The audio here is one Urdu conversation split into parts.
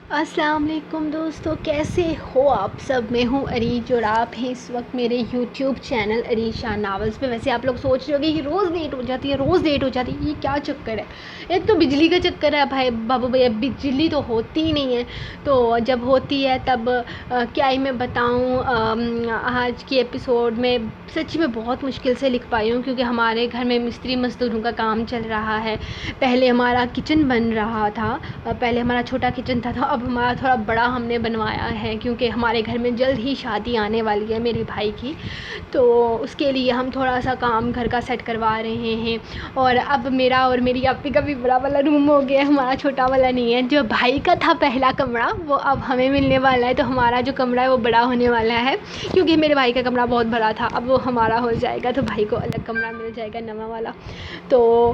السلام علیکم دوستو، کیسے ہو آپ سب؟ میں ہوں عریج اور آپ ہیں اس وقت میرے یوٹیوب چینل عریج شاہ ناولز پہ۔ ویسے آپ لوگ سوچ رہے ہو گے کہ روز لیٹ ہو جاتی ہے، یہ کیا چکر ہے؟ ایک تو بجلی کا چکر ہے بھائی بابو بھیا، بجلی تو ہوتی ہی نہیں ہے، تو جب ہوتی ہے تب کیا ہی میں بتاؤں۔ آج کی ایپیسوڈ میں سچ میں بہت مشکل سے لکھ پائی ہوں، کیونکہ ہمارے گھر میں مستری مزدوروں کا کام چل رہا ہے۔ پہلے ہمارا کچن بن رہا تھا، پہلے ہمارا چھوٹا کچن تھا، اب ہمارا تھوڑا بڑا ہم نے بنوایا ہے، کیونکہ ہمارے گھر میں جلد ہی شادی آنے والی ہے میرے بھائی کی، تو اس کے لیے ہم تھوڑا سا کام گھر کا سیٹ کروا رہے ہیں۔ اور اب میرا اور میری آپی کا بھی بڑا والا روم ہو گیا ہے، ہمارا چھوٹا والا نہیں ہے۔ جو بھائی کا تھا پہلا کمرہ وہ اب ہمیں ملنے والا ہے، تو ہمارا جو کمرہ ہے وہ بڑا ہونے والا ہے، کیونکہ میرے بھائی کا کمرہ بہت بڑا تھا، اب وہ ہمارا ہو جائے گا، تو بھائی کو الگ کمرہ مل جائے گا نواں والا۔ تو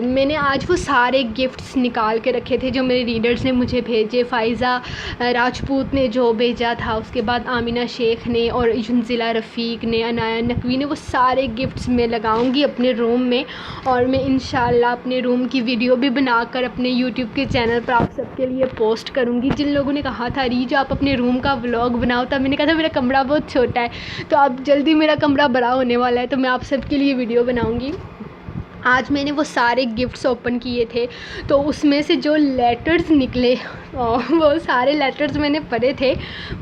میں نے آج وہ سارے گفٹس نکال کے رکھے تھے جو میرے ریڈرز نے مجھے بھیجے۔ فائزہ راجپوت نے جو بھیجا تھا، اس کے بعد آمینہ شیخ نے، اور ینزلہ رفیق نے، عنایہ نقوی نے، وہ سارے گفٹس میں لگاؤں گی اپنے روم میں، اور میں انشاءاللہ اپنے روم کی ویڈیو بھی بنا کر اپنے یوٹیوب کے چینل پر آپ سب کے لیے پوسٹ کروں گی۔ جن لوگوں نے کہا تھا ریج آپ اپنے روم کا ولاگ بناؤ، تب میں نے کہا تھا میرا کمرہ بہت چھوٹا ہے، تو اب جلدی میرا کمرہ بڑا ہونے والا ہے، تو میں آپ سب کے لیے ویڈیو بناؤں گی۔ آج میں نے وہ سارے گفٹس اوپن کیے تھے، تو اس میں سے جو لیٹرز نکلے وہ سارے لیٹرز میں نے پڑھے تھے،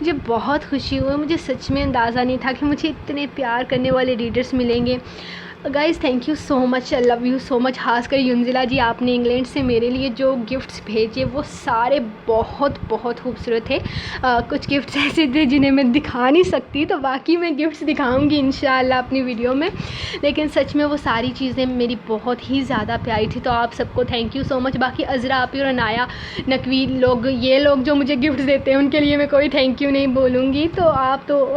مجھے بہت خوشی ہوئی۔ مجھے سچ میں اندازہ نہیں تھا کہ مجھے اتنے پیار کرنے والے ریڈرز ملیں گے۔ Guys thank you so much, I love you so much. خاص کر ینزلہ جی، آپ نے انگلینڈ سے میرے لیے جو گفٹس بھیجے وہ سارے بہت بہت خوبصورت تھے۔ کچھ گفٹس ایسے تھے جنہیں میں دکھا نہیں سکتی، تو باقی میں گفٹس دکھاؤں گی انشاءاللہ اپنی ویڈیو میں، لیکن سچ میں وہ ساری چیزیں میری بہت ہی زیادہ پیاری تھی، تو آپ سب کو تھینک یو سو مچ۔ باقی عذرا آپی اور عنایہ نقوی لوگ، یہ لوگ جو مجھے گفٹس دیتے ہیں، ان کے لیے میں کوئی تھینک یو نہیں بولوں گی، تو آپ تو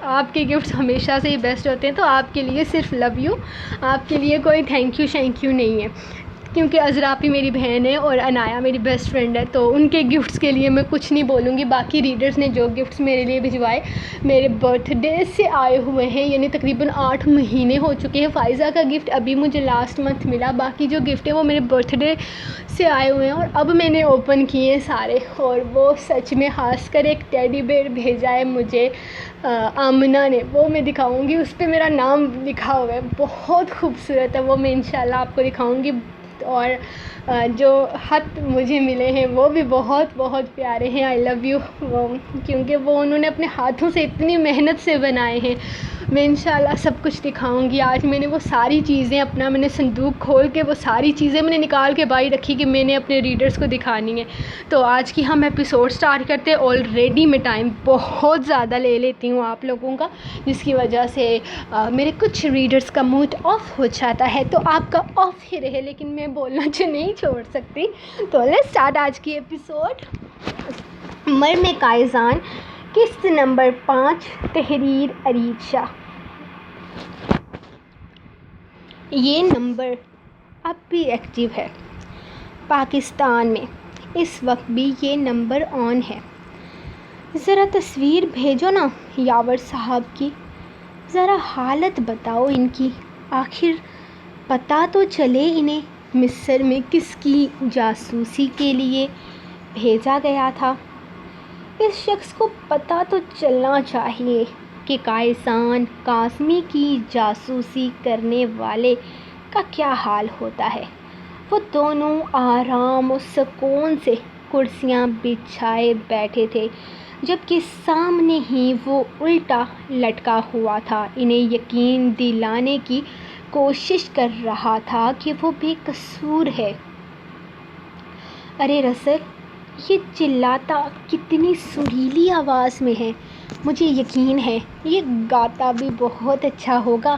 آپ کے گفٹس ہمیشہ سے ہی بیسٹ ہوتے ہیں، تو آپ کے لیے صرف لو یو، آپ کے لیے کوئی تھینک یو شینک یو نہیں ہے، کیونکہ عذرا آپی میری بہن ہے اور عنایہ میری بیسٹ فرینڈ ہے، تو ان کے گفٹس کے لیے میں کچھ نہیں بولوں گی۔ باقی ریڈرز نے جو گفٹس میرے لیے بھجوائے میرے برتھ ڈے سے آئے ہوئے ہیں، یعنی تقریباً 8 مہینے ہو چکے ہیں۔ فائزہ کا گفٹ ابھی مجھے لاسٹ منتھ ملا، باقی جو گفٹ ہے وہ میرے برتھ ڈے سے آئے ہوئے ہیں، اور اب میں نے اوپن کیے ہیں سارے، اور وہ سچ میں خاص کر ایک ٹیڈی بیئر بھیجا ہے مجھے آمنہ نے، وہ میں دکھاؤں گی، اس پہ میرا نام لکھا ہوا ہے، بہت خوبصورت ہے وہ، میں انشاءاللہ آپ کو دکھاؤں گی۔ اور جو خط مجھے ملے ہیں وہ بھی بہت بہت پیارے ہیں، آئی لو یو، کیونکہ وہ انہوں نے اپنے ہاتھوں سے اتنی محنت سے بنائے ہیں۔ میں انشاءاللہ سب کچھ دکھاؤں گی۔ آج میں نے وہ ساری چیزیں میں نے صندوق کھول کے وہ ساری چیزیں میں نے نکال کے باہر رکھی کہ میں نے اپنے ریڈرز کو دکھانی ہے۔ تو آج کی ہم ایپیسوڈ سٹارٹ کرتے ہیں۔ آلریڈی میں ٹائم بہت زیادہ لے لیتی ہوں آپ لوگوں کا، جس کی وجہ سے میرے کچھ ریڈرز کا موڈ آف ہو جاتا ہے، تو آپ کا آف ہی رہے، لیکن میں بولنا نہیں چھوڑ سکتی۔ تو لیٹس سٹارٹ آج کی ایپیسوڈ۔ مرم کائزان، قسط نمبر 5، تحریر عریج شاہ۔ یہ نمبر اب بھی ایکٹیو ہے پاکستان میں، اس وقت بھی یہ نمبر آن ہے۔ ذرا تصویر بھیجو نا یاور صاحب کی، ذرا حالت بتاؤ ان کی، آخر پتہ تو چلے انہیں مصر میں کس کی جاسوسی کے لیے بھیجا گیا تھا۔ اس شخص کو پتہ تو چلنا چاہیے کہ کائزان قاسمی کی جاسوسی کرنے والے کا کیا حال ہوتا ہے۔ وہ دونوں آرام و سکون سے کرسیاں بچھائے بیٹھے تھے، جبکہ سامنے ہی وہ الٹا لٹکا ہوا تھا، انہیں یقین دلانے کی کوشش کر رہا تھا کہ وہ بے قصور ہے۔ ارے رسل، یہ چلاتا کتنی سریلی آواز میں ہے، مجھے یقین ہے یہ گاتا بھی بہت اچھا ہوگا،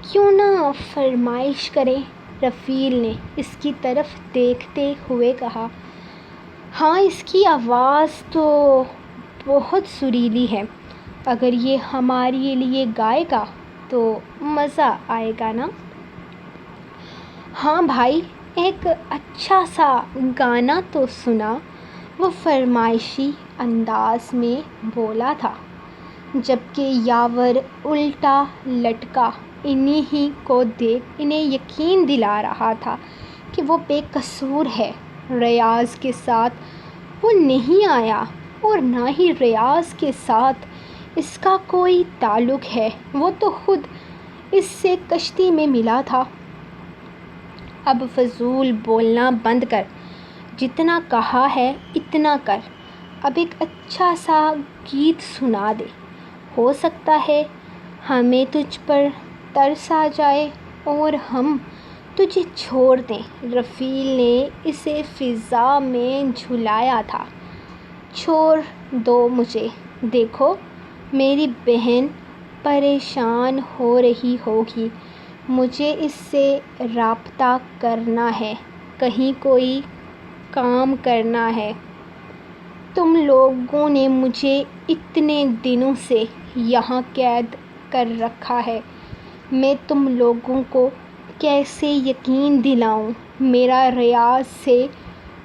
کیوں نہ فرمائش کریں؟ رفیل نے اس کی طرف دیکھتے ہوئے کہا۔ ہاں، اس کی آواز تو بہت سریلی ہے، اگر یہ ہمارے لیے گائے گا تو مزہ آئے گا نا؟ ہاں بھائی، ایک اچھا سا گانا تو سنا، وہ فرمائشی انداز میں بولا تھا، جبکہ یاور الٹا لٹکا انہیں کو دیکھ انہیں یقین دلا رہا تھا کہ وہ بے قصور ہے۔ ریاض کے ساتھ وہ نہیں آیا اور نہ ہی ریاض کے ساتھ اس کا کوئی تعلق ہے، وہ تو خود اس سے کشتی میں ملا تھا۔ اب فضول بولنا بند کر، جتنا کہا ہے اتنا کر، اب ایک اچھا سا گیت سنا دے، ہو سکتا ہے ہمیں تجھ پر ترس آ جائے اور ہم تجھے چھوڑ دیں۔ رفیل نے اسے فضا میں جھلایا تھا۔ چھوڑ دو مجھے، دیکھو میری بہن پریشان ہو رہی ہوگی، مجھے اس سے رابطہ کرنا ہے، کہیں کوئی کام کرنا ہے۔ تم لوگوں نے مجھے اتنے دنوں سے یہاں قید کر رکھا ہے، میں تم لوگوں کو کیسے یقین دلاؤں؟ میرا ریاض سے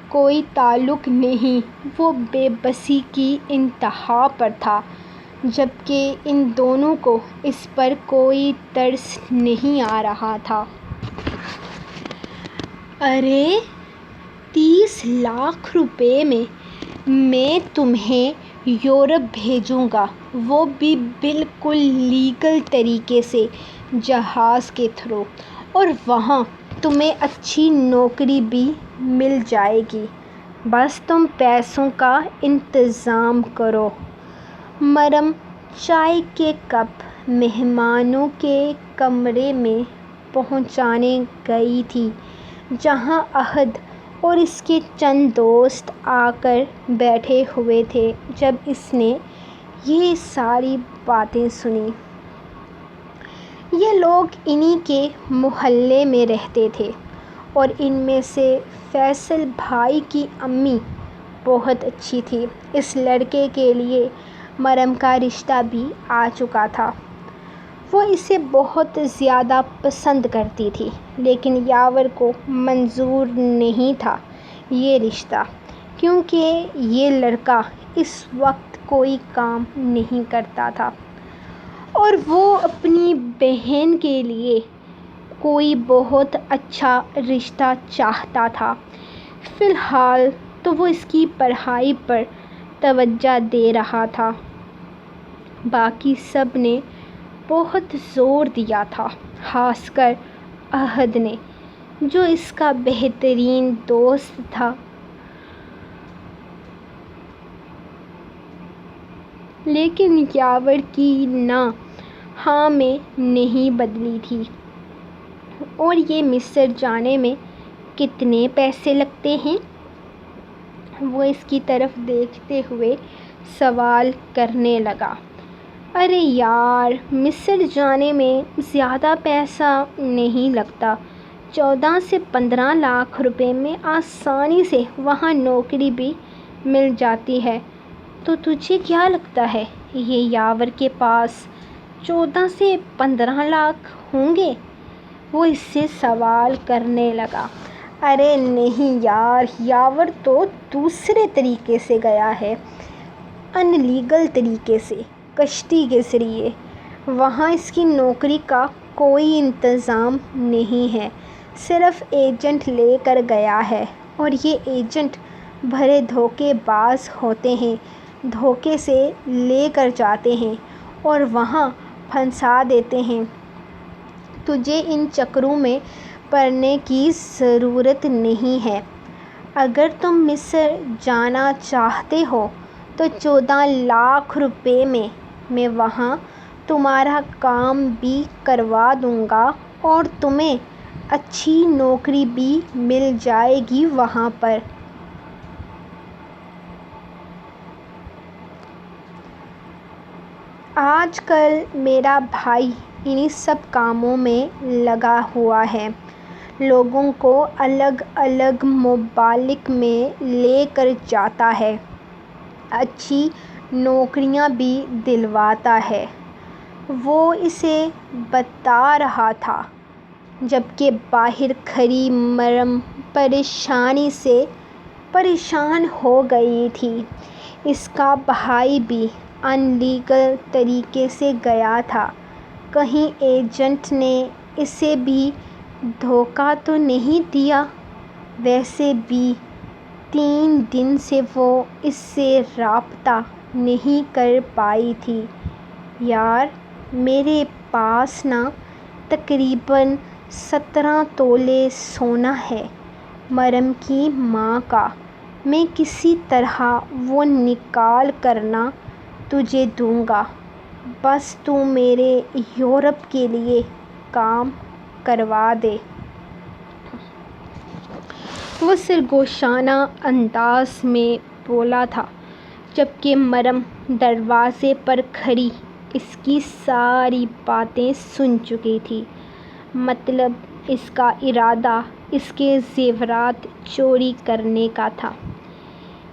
کوئی تعلق نہیں، وہ بے بسی کی انتہا پر تھا، جبکہ ان دونوں کو اس پر کوئی ترس نہیں آ رہا تھا۔ ارے 30 لاکھ روپے میں تمہیں یورپ بھیجوں گا، وہ بھی بالکل لیگل طریقے سے، جہاز کے تھرو، اور وہاں تمہیں اچھی نوکری بھی مل جائے گی، بس تم پیسوں کا انتظام کرو۔ مریم چائے کے کپ مہمانوں کے کمرے میں پہنچانے گئی تھی، جہاں احد اور اس کے چند دوست آ کر بیٹھے ہوئے تھے۔ جب اس نے یہ ساری باتیں سنیں، یہ لوگ انہی کے محلے میں رہتے تھے اور ان میں سے فیصل بھائی کی امی بہت اچھی تھی، اس لڑکے کے لیے مریم کا رشتہ بھی آ چکا تھا، وہ اسے بہت زیادہ پسند کرتی تھی، لیکن یاور کو منظور نہیں تھا یہ رشتہ، کیونکہ یہ لڑکا اس وقت کوئی کام نہیں کرتا تھا اور وہ اپنی بہن کے لیے کوئی بہت اچھا رشتہ چاہتا تھا۔ فی الحال تو وہ اس کی پڑھائی پر توجہ دے رہا تھا، باقی سب نے بہت زور دیا تھا، خاص کر احد نے، جو اس کا بہترین دوست تھا۔ لیکن یاور کی نہ ہاں میں نہیں بدلی تھی۔ اور یہ مصر جانے میں کتنے پیسے لگتے ہیں؟ وہ اس کی طرف دیکھتے ہوئے سوال کرنے لگا۔ ارے یار، مصر جانے میں زیادہ پیسہ نہیں لگتا، 14 سے 15 لاکھ روپے میں آسانی سے وہاں نوکری بھی مل جاتی ہے۔ تو تجھے کیا لگتا ہے یہ یاور کے پاس 14 سے 15 لاکھ ہوں گے؟ وہ اس سے سوال کرنے لگا۔ ارے نہیں یار، یاور تو دوسرے طریقے سے گیا ہے، ان لیگل طریقے سے، کشتی کے ذریعے، وہاں اس کی نوکری کا کوئی انتظام نہیں ہے، صرف ایجنٹ لے کر گیا ہے، اور یہ ایجنٹ بڑے دھوکے باز ہوتے ہیں، دھوکے سے لے کر جاتے ہیں اور وہاں پھنسا دیتے ہیں۔ تجھے ان چکروں میں پڑنے کی ضرورت نہیں ہے، اگر تم مصر جانا چاہتے ہو تو 14 لاکھ روپے میں وہاں تمہارا کام بھی کروا دوں گا اور تمہیں اچھی نوکری بھی مل جائے گی وہاں پر۔ آج کل میرا بھائی انہی سب کاموں میں لگا ہوا ہے، لوگوں کو الگ الگ ممالک میں لے کر جاتا ہے، اچھی نوکریاں بھی دلواتا ہے، وہ اسے بتا رہا تھا، جبکہ باہر کھڑی مریم پریشانی سے پریشان ہو گئی تھی۔ اس کا بھائی بھی ان لیگل طریقے سے گیا تھا، کہیں ایجنٹ نے اسے بھی دھوکہ تو نہیں دیا؟ ویسے بھی 3 دن سے وہ اس سے رابطہ نہیں کر پائی تھی۔ یار میرے پاس نا تقریباً 17 تولے سونا ہے مریم کی ماں کا، میں کسی طرح وہ نکال کر نا تجھے دوں گا، بس تو میرے یورپ کے لیے کام کروا دے۔ وہ سرگوشانہ انداز میں بولا تھا، جبکہ مریم دروازے پر کھڑی اس کی ساری باتیں سن چکی تھی۔ مطلب اس کا ارادہ اس کے زیورات چوری کرنے کا تھا۔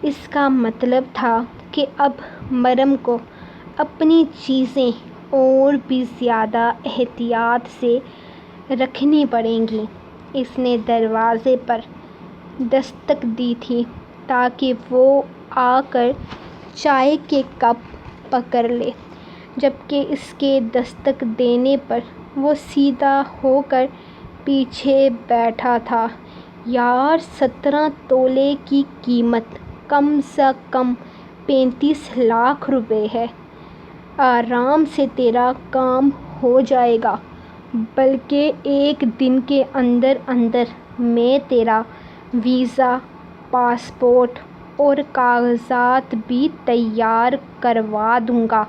اس کا مطلب تھا کہ اب مریم کو اپنی چیزیں اور بھی زیادہ احتیاط سے رکھنی پڑیں گی۔ اس نے دروازے پر دستک دی تھی تاکہ وہ آ کر چائے کے کپ پکڑ لے، جبکہ اس کے دستک دینے پر وہ سیدھا ہو کر پیچھے بیٹھا تھا۔ یار 17 تولے کی قیمت کم سے کم 35 لاکھ روپے ہے، آرام سے تیرا کام ہو جائے گا، بلکہ 1 دن کے اندر اندر میں تیرا ویزا، پاسپورٹ اور کاغذات بھی تیار کروا دوں گا،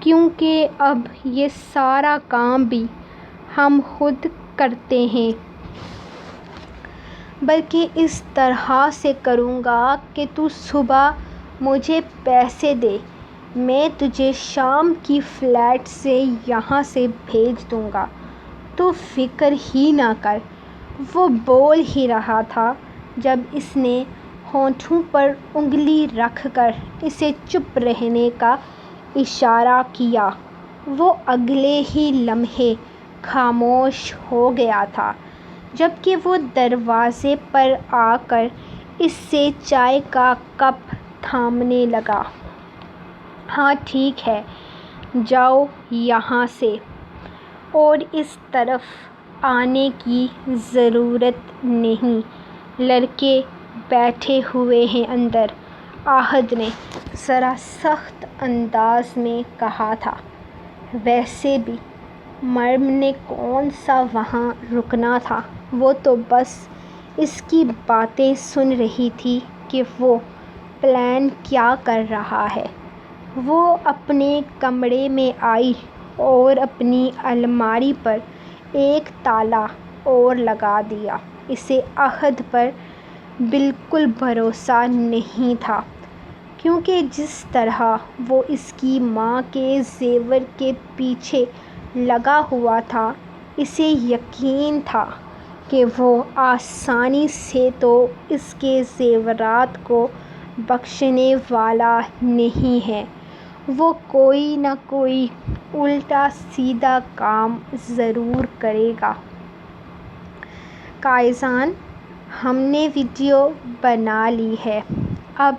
کیونکہ اب یہ سارا کام بھی ہم خود کرتے ہیں۔ بلکہ اس طرح سے کروں گا کہ تو صبح مجھے پیسے دے، میں تجھے شام کی فلائٹ سے یہاں سے بھیج دوں گا، تو فکر ہی نہ کر۔ وہ بول ہی رہا تھا جب اس نے ہونٹوں پر انگلی رکھ کر اسے چپ رہنے کا اشارہ کیا۔ وہ اگلے ہی لمحے خاموش ہو گیا تھا، جبکہ وہ دروازے پر آ کر اس سے چائے کا کپ تھامنے لگا۔ ہاں ٹھیک ہے، جاؤ یہاں سے، اور اس طرف آنے کی ضرورت نہیں، لڑکے بیٹھے ہوئے ہیں اندر، احد نے ذرا سخت انداز میں کہا تھا۔ ویسے بھی مریم نے کون سا وہاں رکنا تھا، وہ تو بس اس کی باتیں سن رہی تھی کہ وہ پلان کیا کر رہا ہے۔ وہ اپنے کمرے میں آئی اور اپنی الماری پر ایک تالا اور لگا دیا۔ اسے احد پر بالکل بھروسہ نہیں تھا، کیونکہ جس طرح وہ اس کی ماں کے زیور کے پیچھے لگا ہوا تھا، اسے یقین تھا کہ وہ آسانی سے تو اس کے زیورات کو بخشنے والا نہیں ہے، وہ کوئی نہ کوئی الٹا سیدھا کام ضرور کرے گا۔ قائزان، ہم نے ویڈیو بنا لی ہے، اب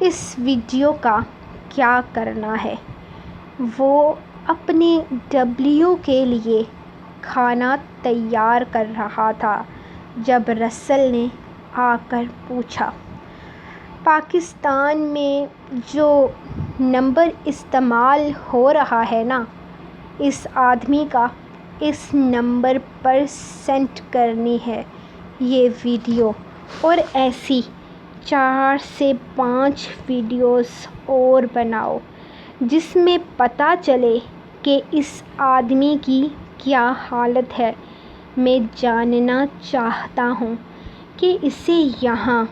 اس ویڈیو کا کیا کرنا ہے؟ وہ اپنے ڈبلیو کے لیے کھانا تیار کر رہا تھا جب رسل نے آ کر پوچھا۔ پاکستان میں جو نمبر استعمال ہو رہا ہے نا، اس آدمی کا اس نمبر پر سینڈ کرنی ہے یہ ویڈیو، اور ایسی 4 سے 5 ویڈیوز اور بناؤ جس میں پتہ چلے کہ اس آدمی کی کیا حالت ہے۔ میں جاننا چاہتا ہوں کہ اسے یہاں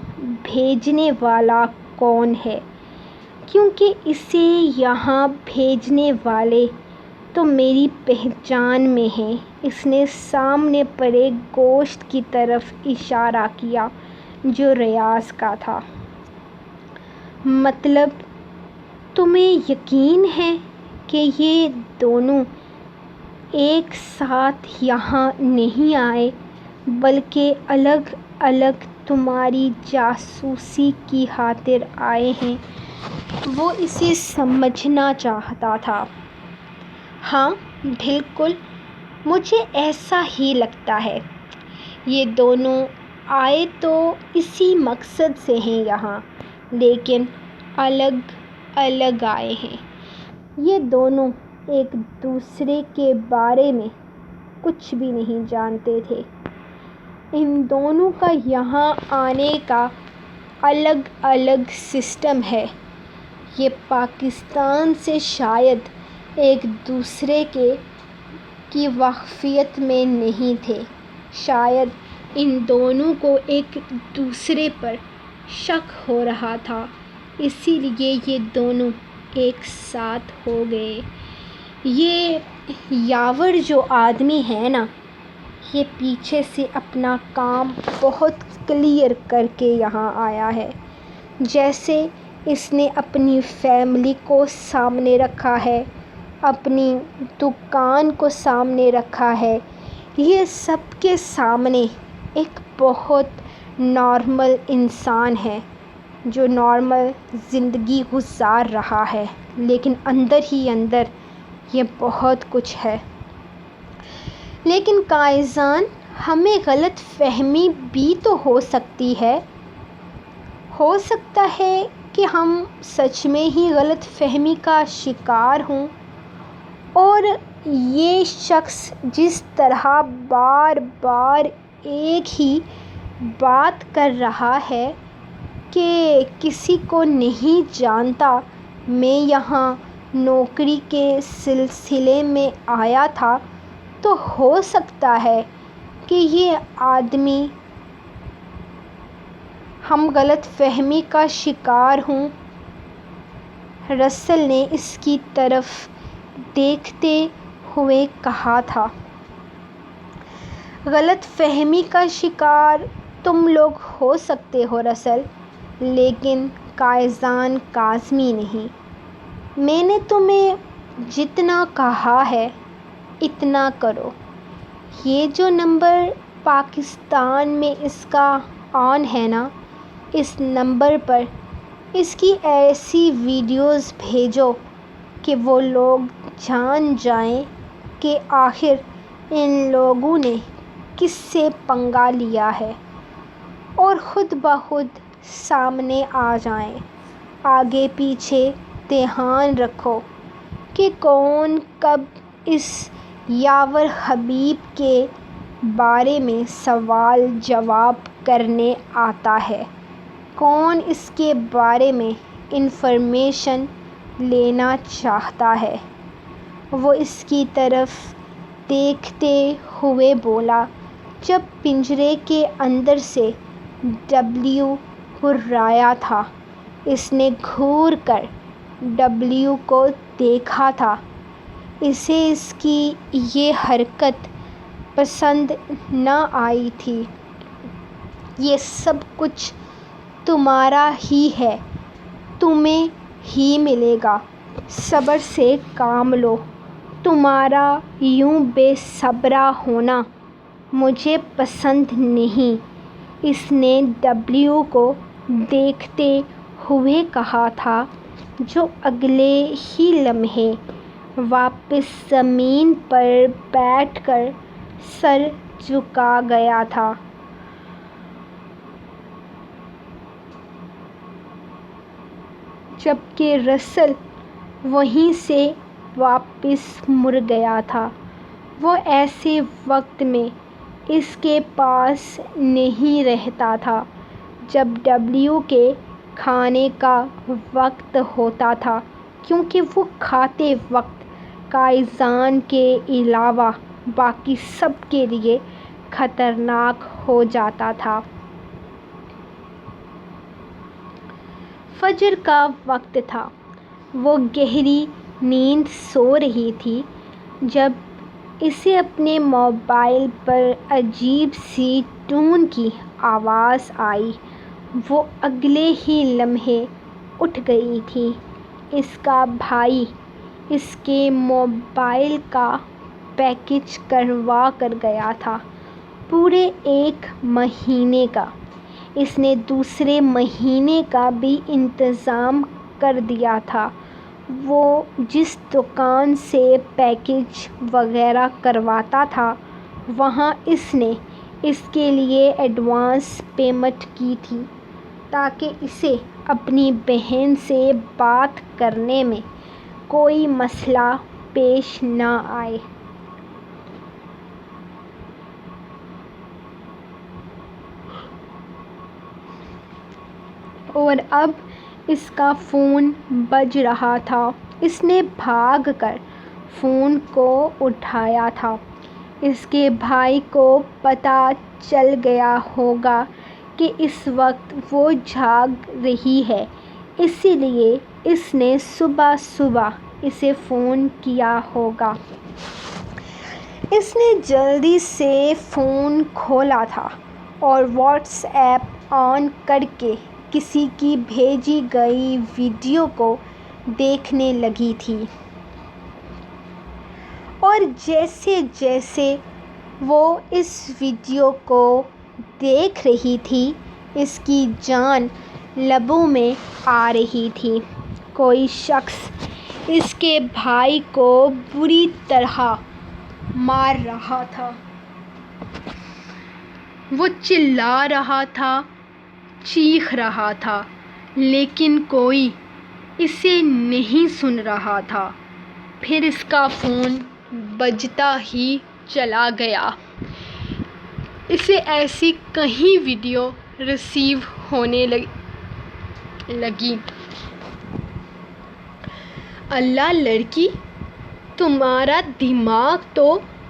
بھیجنے والا کون ہے، کیونکہ اسے یہاں بھیجنے والے تو میری پہچان میں ہیں۔ اس نے سامنے پڑے گوشت کی طرف اشارہ کیا جو ریاض کا تھا۔ مطلب تمہیں یقین ہے کہ یہ دونوں ایک ساتھ یہاں نہیں آئے، بلکہ الگ الگ تمہاری جاسوسی کی خاطر آئے ہیں؟ وہ اسے سمجھنا چاہتا تھا۔ ہاں بالکل، مجھے ایسا ہی لگتا ہے۔ یہ دونوں آئے تو اسی مقصد سے ہیں یہاں، لیکن الگ الگ آئے ہیں۔ یہ دونوں ایک دوسرے کے بارے میں کچھ بھی نہیں جانتے تھے۔ ان دونوں کا یہاں آنے کا الگ الگ سسٹم ہے۔ یہ پاکستان سے شاید ایک دوسرے کی واقفیت میں نہیں تھے۔ شاید ان دونوں کو ایک دوسرے پر شک ہو رہا تھا، اسی لیے یہ دونوں ایک ساتھ ہو گئے۔ یہ یاور جو آدمی ہے نا، یہ پیچھے سے اپنا کام بہت کلیئر کر کے یہاں آیا ہے۔ جیسے اس نے اپنی فیملی کو سامنے رکھا ہے، اپنی دکان کو سامنے رکھا ہے، یہ سب کے سامنے ایک بہت نارمل انسان ہے جو نارمل زندگی گزار رہا ہے، لیکن اندر ہی اندر یہ بہت کچھ ہے۔ لیکن قائزان، ہمیں غلط فہمی بھی تو ہو سکتی ہے۔ ہو سکتا ہے کہ ہم سچ میں ہی غلط فہمی کا شکار ہوں، اور یہ شخص جس طرح بار بار ایک ہی بات کر رہا ہے کہ کسی کو نہیں جانتا، میں یہاں نوکری کے سلسلے میں آیا تھا، تو ہو سکتا ہے کہ یہ آدمی ہم غلط فہمی کا شکار ہوں۔ رسل نے اس کی طرف دیکھتے ہوئے کہا تھا۔ غلط فہمی کا شکار تم لوگ ہو سکتے ہو رسل، لیکن قائزان کاظمی نہیں۔ میں نے تمہیں جتنا کہا ہے اتنا کرو۔ یہ جو نمبر پاکستان میں اس کا آن ہے نا، اس نمبر پر اس کی ایسی ویڈیوز بھیجو کہ وہ لوگ جان جائیں کہ آخر ان لوگوں نے کس سے پنگا لیا ہے، اور خود بخود سامنے آ جائیں۔ آگے پیچھے دھیان رکھو کہ کون کب اس یاور حبیب کے بارے میں سوال جواب کرنے آتا ہے، کون اس کے بارے میں انفارمیشن لینا چاہتا ہے۔ وہ اس کی طرف دیکھتے ہوئے بولا۔ جب پنجرے کے اندر سے ڈبلیو ہررایا تھا، اس نے گھور کر ڈبلیو کو دیکھا تھا۔ اسے اس کی یہ حرکت پسند نہ آئی تھی۔ یہ سب کچھ تمہارا ہی ہے، تمہیں ہی ملے گا، صبر سے کام لو۔ تمہارا یوں بے صبرا ہونا مجھے پسند نہیں، اس نے ڈبلیو کو دیکھتے ہوئے کہا تھا، جو اگلے ہی لمحے واپس زمین پر بیٹھ کر سر جھکا گیا تھا۔ جبکہ رسل وہیں سے واپس مڑ گیا تھا۔ وہ ایسے وقت میں اس کے پاس نہیں رہتا تھا جب ڈبلیو کے کھانے کا وقت ہوتا تھا، کیونکہ وہ کھاتے وقت قائزان کے علاوہ باقی سب کے لیے خطرناک ہو جاتا تھا۔ فجر کا وقت تھا۔ وہ گہری نیند سو رہی تھی جب اسے اپنے موبائل پر عجیب سی ٹون کی آواز آئی۔ وہ اگلے ہی لمحے اٹھ گئی تھی۔ اس کا بھائی اس کے موبائل کا پیکیج کروا کر گیا تھا، پورے 1 مہینے کا۔ اس نے دوسرے مہینے کا بھی انتظام کر دیا تھا۔ وہ جس دکان سے پیکیج وغیرہ کرواتا تھا، وہاں اس نے اس کے لیے ایڈوانس پیمنٹ کی تھی تاکہ اسے اپنی بہن سے بات کرنے میں کوئی مسئلہ پیش نہ آئے۔ اور اب اس کا فون بج رہا تھا۔ اس نے بھاگ کر فون کو اٹھایا تھا۔ اس کے بھائی کو پتہ چل گیا ہوگا کہ اس وقت وہ جاگ رہی ہے، اسی لیے اس نے صبح صبح اسے فون کیا ہوگا۔ اس نے جلدی سے فون کھولا تھا اور واٹس ایپ آن کر کے کسی کی بھیجی گئی ویڈیو کو دیکھنے لگی تھی، اور جیسے جیسے وہ اس ویڈیو کو دیکھ رہی تھی اس کی جان لبوں میں آ رہی تھی۔ کوئی شخص اس کے بھائی کو بری طرح مار رہا تھا۔ وہ چلا رہا تھا، چیخ رہا تھا، لیکن کوئی اسے نہیں سن رہا تھا۔ پھر اس کا فون بجتا ہی چلا گیا۔ اسے ایسی کئی ویڈیو ریسیو ہونے لگی۔ اللہ لڑکی، تمہارا دماغ تو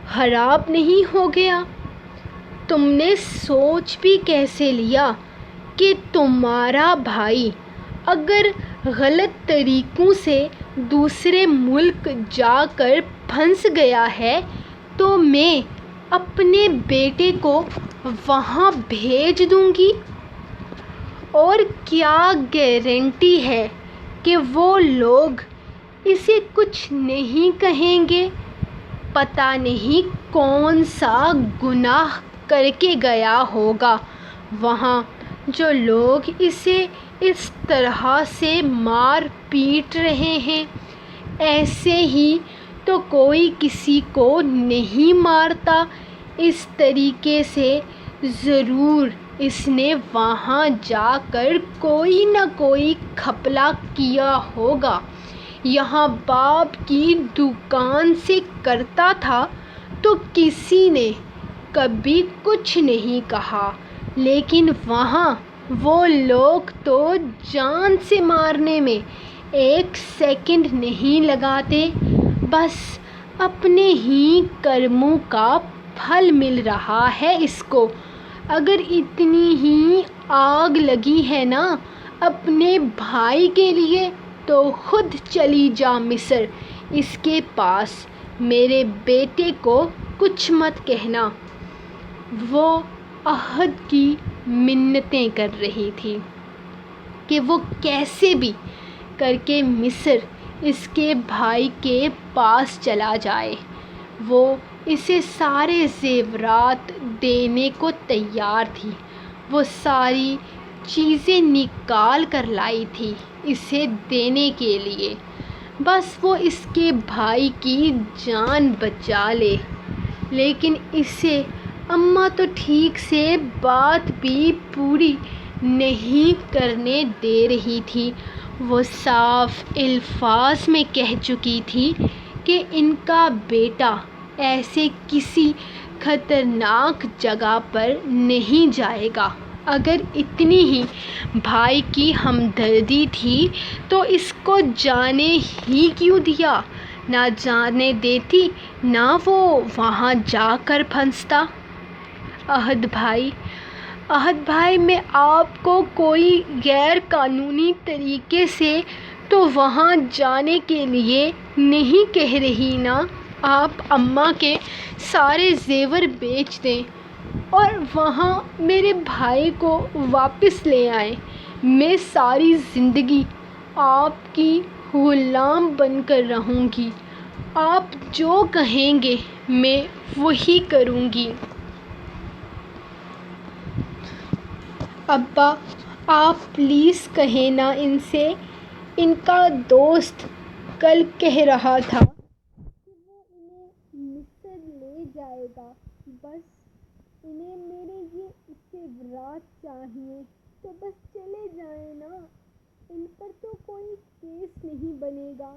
خراب نہیں ہو گیا؟ تم نے سوچ بھی کیسے لیا کہ تمہارا بھائی اگر غلط طریقوں سے دوسرے ملک جا کر پھنس گیا ہے تو میں اپنے بیٹے کو وہاں بھیج دوں گی؟ اور کیا گارنٹی ہے کہ وہ لوگ اسے کچھ نہیں کہیں گے؟ پتہ نہیں کون سا گناہ کر کے گیا ہوگا وہاں، جو لوگ اسے اس طرح سے مار پیٹ رہے ہیں۔ ایسے ہی تو کوئی کسی کو نہیں مارتا اس طریقے سے۔ ضرور اس نے وہاں جا کر کوئی نہ کوئی گھپلہ کیا ہوگا۔ یہاں باپ کی دکان سے کرتا تھا تو کسی نے کبھی کچھ نہیں کہا، لیکن وہاں وہ لوگ تو جان سے مارنے میں ایک سیکنڈ نہیں لگاتے۔ بس اپنے ہی کرموں کا پھل مل رہا ہے اس کو۔ اگر اتنی ہی آگ لگی ہے نا اپنے بھائی کے لیے تو خود چلی جا مصر اس کے پاس۔ میرے بیٹے کو کچھ مت کہنا۔ وہ عہد کی منتیں کر رہی تھی کہ وہ کیسے بھی کر کے مصر اس کے بھائی کے پاس چلا جائے۔ وہ اسے سارے زیورات دینے کو تیار تھی۔ وہ ساری چیزیں نکال کر لائی تھی اسے دینے کے لیے، بس وہ اس کے بھائی کی جان بچا لے۔ لیکن اسے اماں تو ٹھیک سے بات بھی پوری نہیں کرنے دے رہی تھی۔ وہ صاف الفاظ میں کہہ چکی تھی کہ ان کا بیٹا ایسے کسی خطرناک جگہ پر نہیں جائے گا۔ اگر اتنی ہی بھائی کی ہمدردی تھی تو اس کو جانے ہی کیوں دیا؟ نہ جانے دیتی نہ وہ وہاں جا کر پھنستا۔ عہد بھائی، میں آپ کو کوئی غیر قانونی طریقے سے تو وہاں جانے کے لیے نہیں کہہ رہی نا۔ آپ اماں کے سارے زیور بیچ دیں اور وہاں میرے بھائی کو واپس لے آئیں۔ میں ساری زندگی آپ کی غلام بن کر رہوں گی۔ آپ جو کہیں گے میں وہی کروں گی۔ ابا، آپ پلیز کہیں نا ان سے۔ ان کا دوست کل کہہ رہا تھا کہ وہ انہیں مصر لے جائے گا۔ بس انہیں میرے یہ زیورات چاہیے تو بس چلے جائیں نا، ان پر تو کوئی کیس نہیں بنے گا،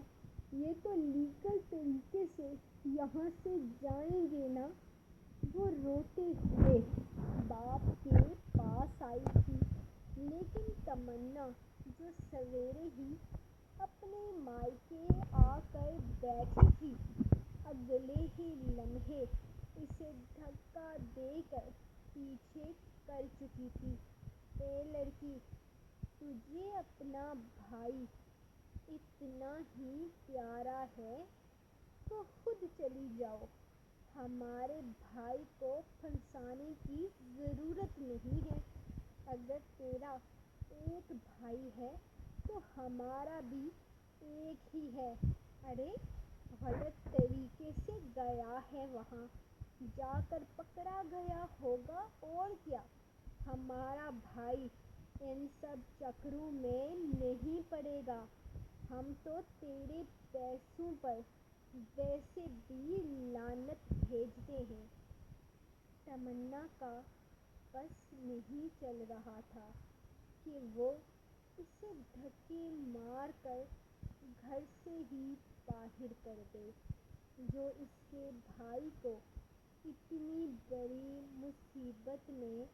یہ تو لیگل طریقے سے یہاں سے جائیں گے نا۔ وہ روتے ہوئے باپ کے پاس آئی تھی، لیکن تمنا جو سویرے ہی اپنے مائکے آ کر بیٹھی تھی، اگلے ہی لمحے اسے دھکا دے کر پیچھے کر چکی تھی۔ اے لڑکی، تجھے اپنا بھائی اتنا ہی پیارا ہے تو خود چلی جاؤ، ہمارے بھائی کو پھنسانے کی ضرورت نہیں ہے۔ اگر تیرا ایک بھائی ہے تو ہمارا بھی ایک ہی ہے۔ ارے غلط طریقے سے گیا ہے، وہاں جا کر پکڑا گیا ہوگا اور کیا۔ ہمارا بھائی ان سب چکروں میں نہیں پڑے گا، ہم تو تیرے پیسوں پر ویسے بھی لعنت بھیجتے ہیں۔ تمنا کا بس نہیں چل رہا تھا کہ وہ اسے دھکے مار کر گھر سے ہی باہر کر دے، جو اس کے بھائی کو اتنی بڑی مصیبت میں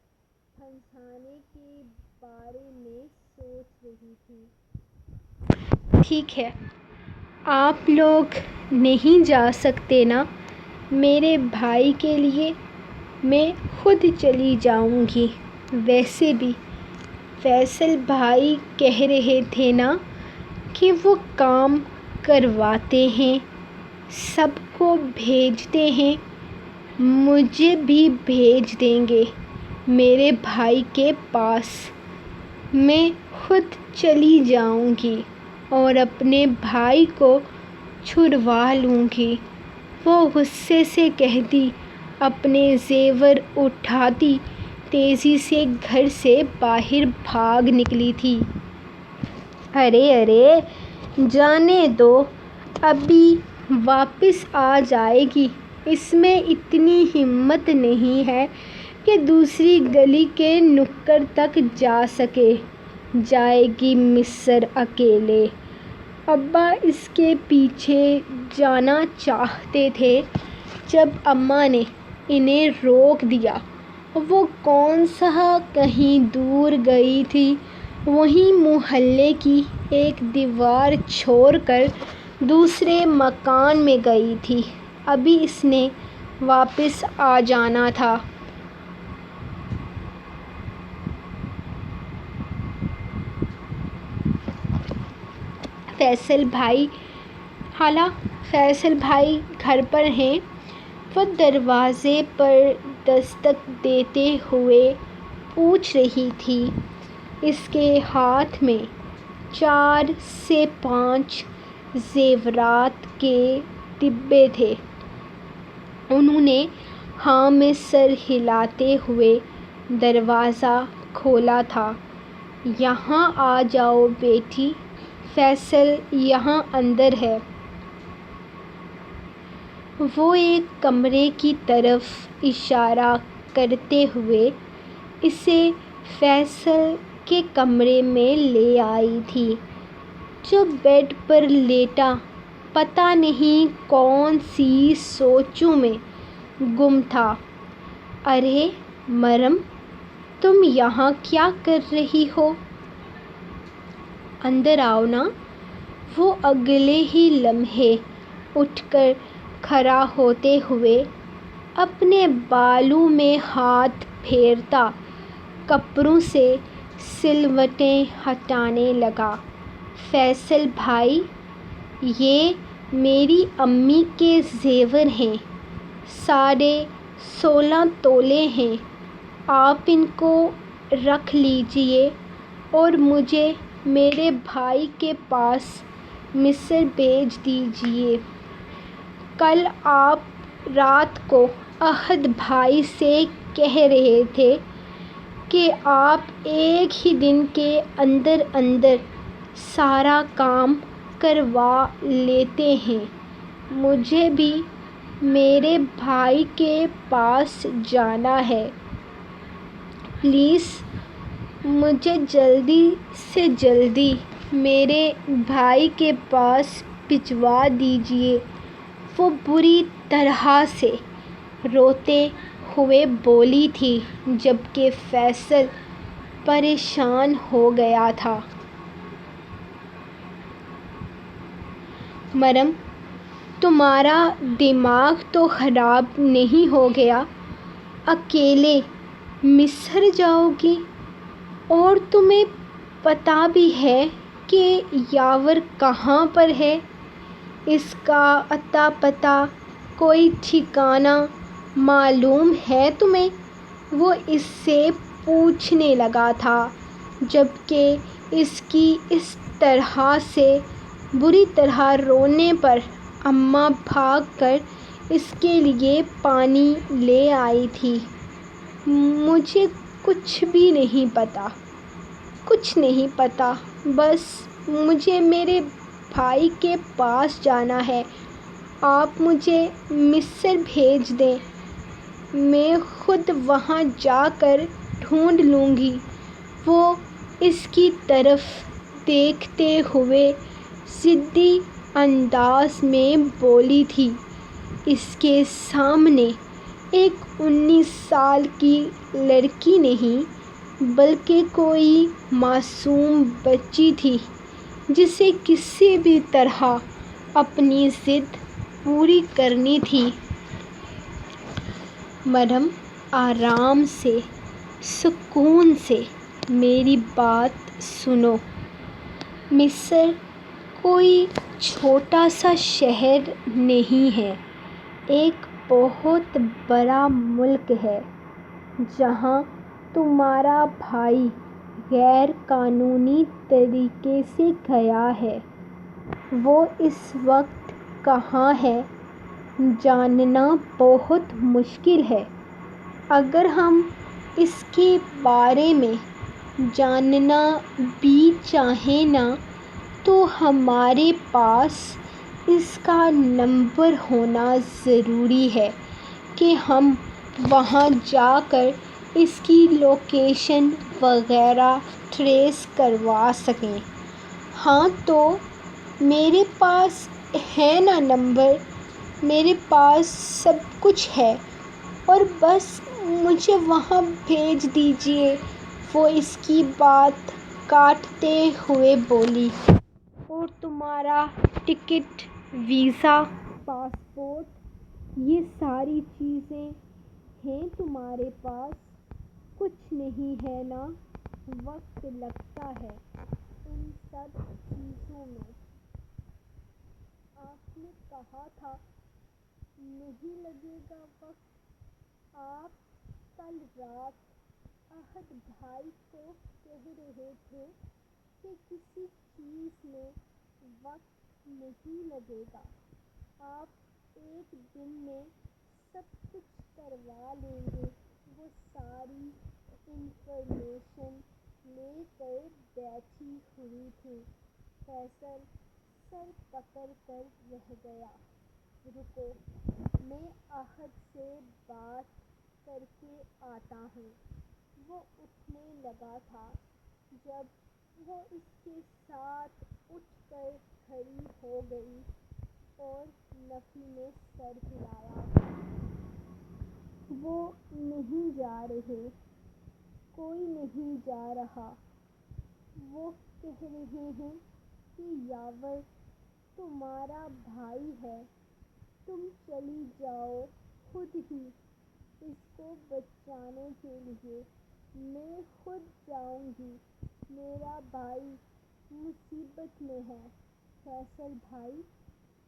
پھنسانے کے بارے میں سوچ رہی تھی۔ ٹھیک ہے، آپ لوگ نہیں جا سکتے نا، میرے بھائی کے لیے میں خود چلی جاؤں گی۔ ویسے بھی فیصل بھائی کہہ رہے تھے نا کہ وہ کام کرواتے ہیں، سب کو بھیجتے ہیں، مجھے بھی بھیج دیں گے میرے بھائی کے پاس۔ میں خود چلی جاؤں گی اور اپنے بھائی کو چھڑوا لوں گی۔ وہ غصے سے کہتی، اپنے زیور اٹھاتی تیزی سے گھر سے باہر بھاگ نکلی تھی۔ ارے ارے، جانے دو، ابھی واپس آ جائے گی، اس میں اتنی ہمت نہیں ہے کہ دوسری گلی کے نکڑ تک جا سکے، جائے گی مصر اکیلے۔ ابا اس کے پیچھے جانا چاہتے تھے، جب اماں نے انہیں روک دیا۔ وہ کون سا کہیں دور گئی تھی، وہیں محلے کی ایک دیوار چھوڑ کر دوسرے مکان میں گئی تھی، ابھی اس نے واپس آ جانا تھا۔ فیصل بھائی گھر پر ہیں؟ وہ دروازے پر دستک دیتے ہوئے پوچھ رہی تھی۔ اس کے ہاتھ میں 4 سے 5 زیورات کے ڈبے تھے۔ انہوں نے ہاں میں سر ہلاتے ہوئے دروازہ کھولا تھا۔ یہاں آ جاؤ بیٹی، فیصل یہاں اندر ہے۔ وہ ایک کمرے کی طرف اشارہ کرتے ہوئے اسے فیصل کے کمرے میں لے آئی تھی، جو بیڈ پر لیٹا پتہ نہیں کون سی سوچوں میں گم تھا۔ ارے مریم، تم یہاں کیا کر رہی ہو؟ اندر آؤ نا۔ وہ اگلے ہی لمحے اٹھ کر کھڑا ہوتے ہوئے اپنے بالوں میں ہاتھ پھیرتا کپڑوں سے سلوٹیں ہٹانے لگا۔ فیصل بھائی، یہ میری امی کے زیور ہیں، 16.5 تولے ہیں، آپ ان کو رکھ لیجیے اور مجھے میرے بھائی کے پاس مصر بھیج دیجیے۔ کل آپ رات کو احد بھائی سے کہہ رہے تھے کہ آپ ایک ہی دن کے اندر اندر سارا کام کروا لیتے ہیں، مجھے بھی میرے بھائی کے پاس جانا ہے۔ پلیز مجھے جلدی سے جلدی میرے بھائی کے پاس بھجوا دیجیے۔ وہ بری طرح سے روتے ہوئے بولی تھی، جبکہ فیصل پریشان ہو گیا تھا۔ مریم، تمہارا دماغ تو خراب نہیں ہو گیا؟ اکیلے مصر جاؤ گی؟ اور تمہیں پتہ بھی ہے کہ یاور کہاں پر ہے؟ اس کا اتا پتہ، کوئی ٹھکانہ معلوم ہے تمہیں؟ وہ اس سے پوچھنے لگا تھا، جبکہ اس کی اس طرح سے بری طرح رونے پر اماں بھاگ کر اس کے لیے پانی لے آئی تھی۔ مجھے کچھ بھی نہیں پتہ، کچھ نہیں پتہ، بس مجھے میرے بھائی کے پاس جانا ہے۔ آپ مجھے مصر بھیج دیں، میں خود وہاں جا کر ڈھونڈ لوں گی۔ وہ اس کی طرف دیکھتے ہوئے ضدی انداز میں بولی تھی۔ اس کے سامنے ایک 19 سال کی لڑکی نہیں، بلکہ کوئی معصوم بچی تھی، جسے کسی بھی طرح اپنی ضد پوری کرنی تھی۔ مریم، آرام سے، سکون سے میری بات سنو۔ مصر کوئی چھوٹا سا شہر نہیں ہے، ایک بہت بڑا ملک ہے، جہاں تمہارا بھائی غیر قانونی طریقے سے گیا ہے۔ وہ اس وقت کہاں ہے، جاننا بہت مشکل ہے۔ اگر ہم اس کے بارے میں جاننا بھی چاہیں نا، تو ہمارے پاس اس کا نمبر ہونا ضروری ہے کہ ہم وہاں جا کر اس کی لوکیشن وغیرہ ٹریس کروا سکیں۔ ہاں، تو میرے پاس ہے نا نمبر، میرے پاس سب کچھ ہے، اور بس مجھے وہاں بھیج دیجیے۔ وہ اس کی بات کاٹتے ہوئے بولی۔ اور تمہارا ٹکٹ، ویزا، پاسپورٹ، یہ ساری چیزیں ہیں تمہارے پاس؟ کچھ نہیں ہے نا؟ وقت لگتا ہے ان سب چیزوں میں۔ آپ نے کہا تھا نہیں لگے گا وقت۔ آپ کل رات احد بھائی کو کہہ رہے تھے کہ کسی چیز میں وقت نہیں لگے گا، آپ ایک دن میں سب کچھ کروا لیں گے۔ وہ ساری انفارمیشن لے کر بیٹھی ہوئی تھی۔ فیصل سر پکڑ کر رہ گیا۔ رکو، میں احد سے بات کر کے آتا ہوں۔ وہ اٹھنے لگا تھا، جب وہ اس کے ساتھ اٹھ کر کھڑی ہو گئی اور نفی نے سر ہلایا۔ وہ نہیں جا رہے، کوئی نہیں جا رہا۔ وہ کہہ رہے ہیں کہ یاور تمہارا بھائی ہے، تم چلی جاؤ خود ہی اس کو بچانے کے لیے۔ میں خود جاؤں گی، میرا بھائی مصیبت میں ہے۔ فیصل بھائی،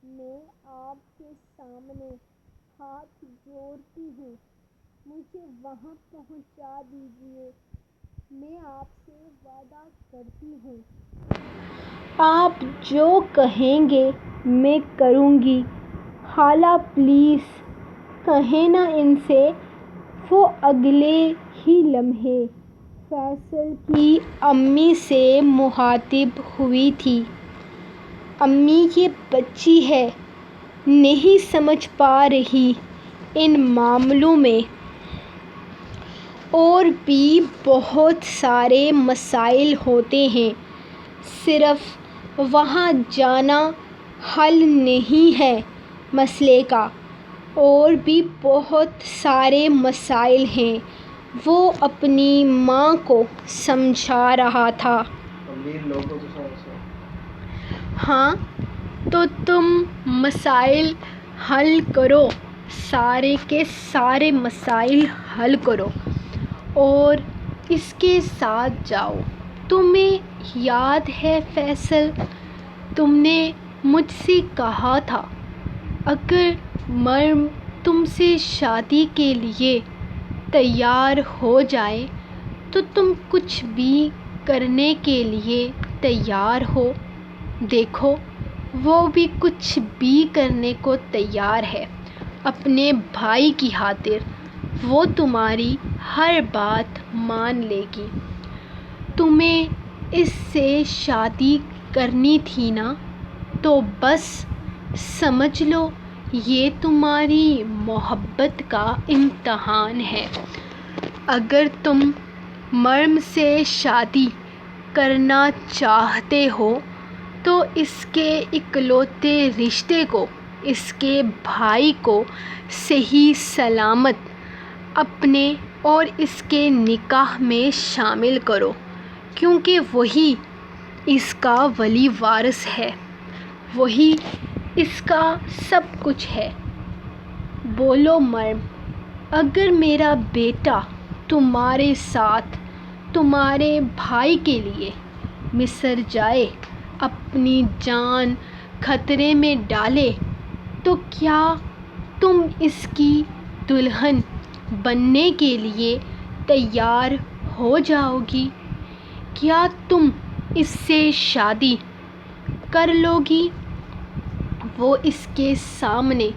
میں آپ کے سامنے ہاتھ جوڑتی ہوں، مجھے وہاں پہنچا دیجیے۔ میں آپ سے وعدہ کرتی ہوں، آپ جو کہیں گے میں کروں گی۔ خالہ پلیز کہیں نا ان سے۔ وہ اگلے ہی لمحے فیصل کی امی سے مخاطب ہوئی تھی۔ امی، یہ بچی ہے، نہیں سمجھ پا رہی ان معاملوں میں۔ اور بھی بہت سارے مسائل ہوتے ہیں، صرف وہاں جانا حل نہیں ہے مسئلے کا۔ اور بھی بہت سارے مسائل ہیں، وہ اپنی ماں کو سمجھا رہا تھا۔ ہاں، تو تم مسائل حل کرو، سارے کے سارے مسائل حل کرو اور اس کے ساتھ جاؤ۔ تمہیں یاد ہے فیصل، تم نے مجھ سے کہا تھا اگر مریم تم سے شادی کے لیے تیار ہو جائے تو تم کچھ بھی کرنے کے لیے تیار ہو۔ دیکھو، وہ بھی کچھ بھی کرنے کو تیار ہے اپنے بھائی کی خاطر۔ وہ تمہاری ہر بات مان لے گی۔ تمہیں اس سے شادی کرنی تھی نا، تو بس سمجھ لو یہ تمہاری محبت کا امتحان ہے۔ اگر تم مریم سے شادی کرنا چاہتے ہو تو اس کے اکلوتے رشتے کو، اس کے بھائی کو صحیح سلامت اپنے اور اس کے نکاح میں شامل کرو، کیونکہ وہی اس کا ولی وارث ہے، وہی اس کا سب کچھ ہے۔ بولو مریم، اگر میرا بیٹا تمہارے ساتھ تمہارے بھائی کے لیے مصر جائے، اپنی جان خطرے میں ڈالے، تو کیا تم اس کی دلہن بننے کے لیے تیار ہو جاؤ گی؟ کیا تم اس سے شادی کر لو گی؟ وہ اس کے سامنے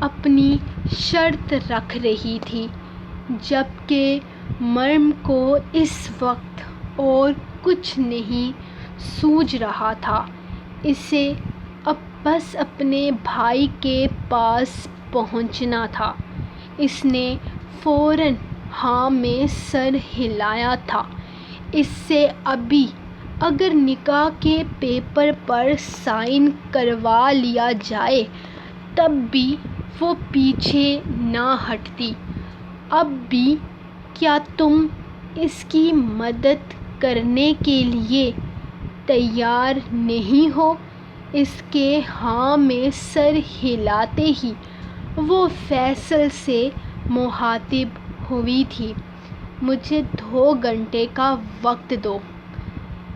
اپنی شرط رکھ رہی تھی، جبکہ مریم کو اس وقت اور کچھ نہیں سوجھ رہا تھا۔ اسے اب بس اپنے بھائی کے پاس پہنچنا تھا۔ اس نے فوراً ہاں میں سر ہلایا تھا۔ اس سے ابھی اگر نکاح کے پیپر پر سائن کروا لیا جائے تب بھی وہ پیچھے نہ ہٹتی۔ اب بھی کیا تم اس کی مدد کرنے کے لیے تیار نہیں ہو؟ اس کے ہاں میں سر ہلاتے ہی وہ فیصل سے مخاطب ہوئی تھی۔ مجھے 2 گھنٹے کا وقت دو،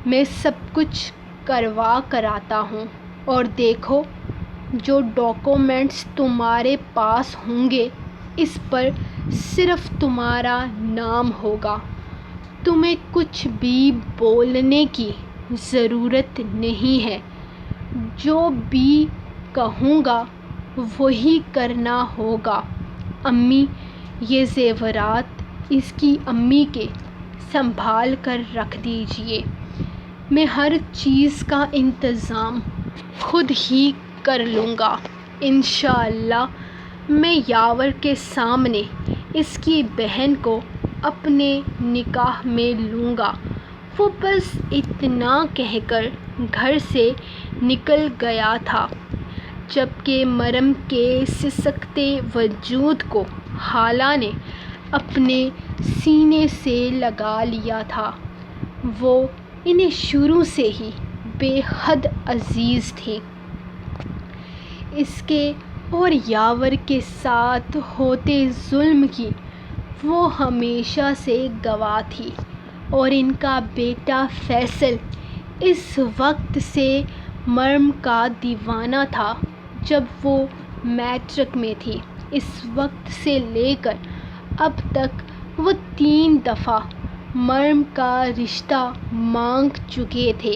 میں سب کچھ کروا کر آتا ہوں، اور دیکھو جو ڈاکومنٹس تمہارے پاس ہوں گے اس پر صرف تمہارا نام ہوگا۔ تمہیں کچھ بھی بولنے کی ضرورت نہیں ہے، جو بھی کہوں گا وہی کرنا ہوگا۔ امی، یہ زیورات اس کی امی کے سنبھال کر رکھ دیجئے، میں ہر چیز کا انتظام خود ہی کر لوں گا۔ انشاءاللہ میں یاور کے سامنے اس کی بہن کو اپنے نکاح میں لوں گا۔ وہ بس اتنا کہہ کر گھر سے نکل گیا تھا، جبکہ مریم کے سسکتے وجود کو خالہ نے اپنے سینے سے لگا لیا تھا۔ وہ انہیں شروع سے ہی بے حد عزیز تھیں۔ اس کے اور یاور کے ساتھ ہوتے ظلم کی وہ ہمیشہ سے گواہ تھی، اور ان کا بیٹا فیصل اس وقت سے مریم کا دیوانہ تھا جب وہ میٹرک میں تھی۔ اس وقت سے لے کر اب تک وہ 3 دفعہ مریم کا رشتہ مانگ چکے تھے،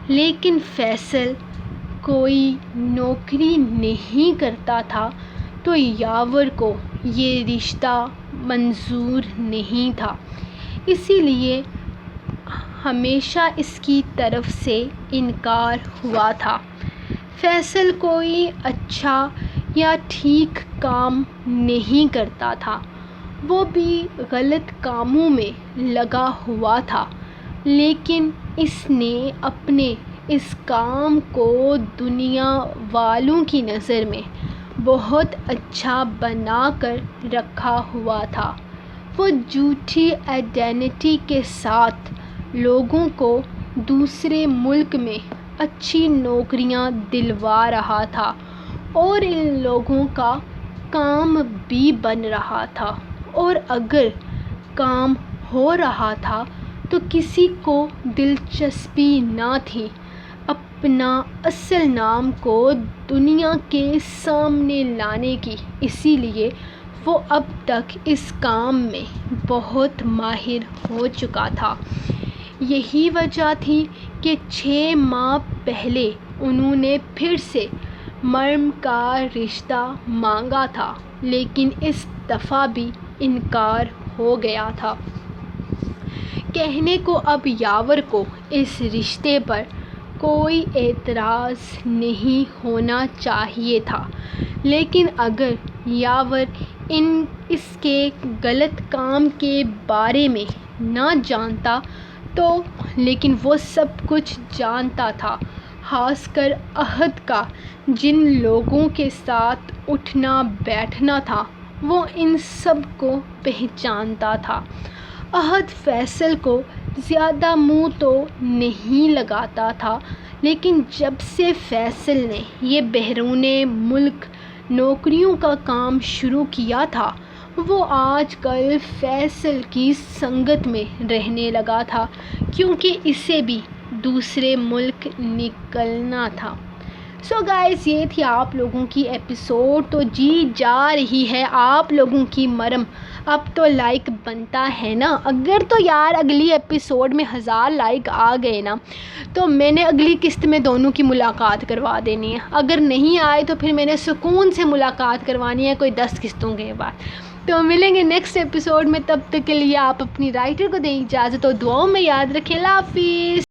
لیکن فیصل کوئی نوکری نہیں کرتا تھا تو یاور کو یہ رشتہ منظور نہیں تھا، اسی لیے ہمیشہ اس کی طرف سے انکار ہوا تھا۔ فیصل کوئی اچھا یا ٹھیک کام نہیں کرتا تھا، وہ بھی غلط کاموں میں لگا ہوا تھا، لیکن اس نے اپنے اس کام کو دنیا والوں کی نظر میں بہت اچھا بنا کر رکھا ہوا تھا۔ وہ جھوٹی آئیڈینٹی کے ساتھ لوگوں کو دوسرے ملک میں اچھی نوکریاں دلوا رہا تھا اور ان لوگوں کا کام بھی بن رہا تھا، اور اگر کام ہو رہا تھا تو کسی کو دلچسپی نہ تھی اپنا اصل نام کو دنیا کے سامنے لانے کی، اسی لیے وہ اب تک اس کام میں بہت ماہر ہو چکا تھا۔ یہی وجہ تھی کہ 6 ماہ پہلے انہوں نے پھر سے مریم کا رشتہ مانگا تھا، لیکن اس دفعہ بھی انکار ہو گیا تھا۔ کہنے کو اب یاور کو اس رشتے پر کوئی اعتراض نہیں ہونا چاہیے تھا، لیکن اگر یاور اس کے غلط کام کے بارے میں نہ جانتا تو، لیکن وہ سب کچھ جانتا تھا، خاص کر عہد کا جن لوگوں کے ساتھ اٹھنا بیٹھنا تھا، وہ ان سب کو پہچانتا تھا۔ عہد فیصل کو زیادہ منہ تو نہیں لگاتا تھا، لیکن جب سے فیصل نے یہ بیرون ملک نوکریوں کا کام شروع کیا تھا، وہ آج کل فیصل کی سنگت میں رہنے لگا تھا، کیونکہ اسے بھی دوسرے ملک نکلنا تھا۔ سو گائز، یہ تھی آپ لوگوں کی ایپیسوڈ۔ تو جی جا رہی ہے آپ لوگوں کی مرم، اب تو لائک بنتا ہے نا۔ اگر تو یار اگلی ایپیسوڈ میں 1000 لائک آ گئے نا تو میں نے اگلی قسط میں دونوں کی ملاقات کروا دینی ہے۔ اگر نہیں آئے تو پھر میں نے سکون سے ملاقات کروانی ہے کوئی 10 قسطوں کے بعد۔ تو ملیں گے نیکسٹ ایپیسوڈ میں، تب تک کے لیے آپ اپنی رائٹر کو دیں اجازت اور دعاؤں میں یاد رکھیں۔ اللہ حافظ۔